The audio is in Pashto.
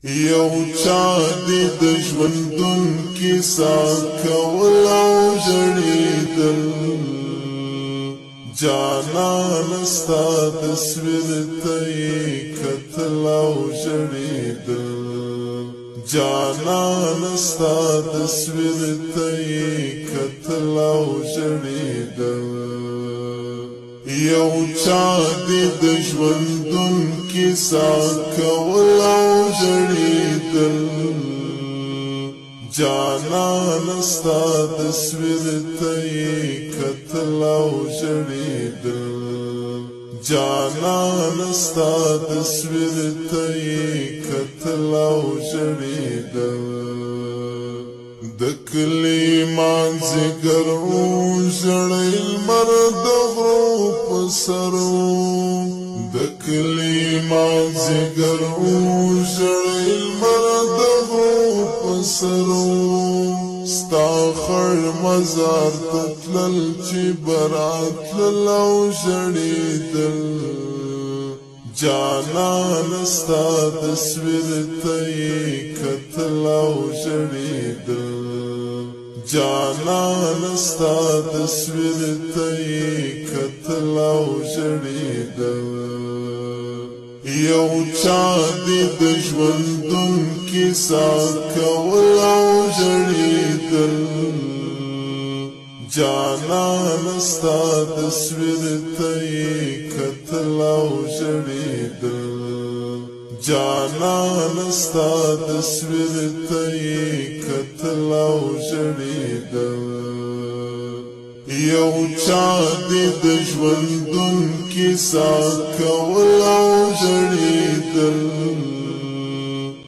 یو چا دی د ژوندون کیسه کول او ژړېدل جانان ستا تصویر ته یې کتل او ژړېدل جانان ستا تصویر ته یې کتل او ژړېدل یو چا دی د ژوندون کیسه کول او ژړېدل جانان ستا تصویر ته یې کتل او ژړېدل جانان ستا تصویر ته یې کتل او ژړېدل د کلي مازدیګر ژړی لمر د غرو په سر د کلي مازدیګر ژړی لمر د غرو په سر ستا خړ مزار ته تلل چې براتلل او ژړېدل جانان ستا تصویر ته یې کتل او ژړېدل جانان ستا تصویر ته یې کتل او ژړېدل یو چا دی د ژوندون کیسه کول او ژړېدل جانان ستا تصویر ته یې کتل او ژړېدل جانان ستا تصویر ته یې کتل او ژړېدل یو چا دی د ژوندون کیسه کول او ژړېدل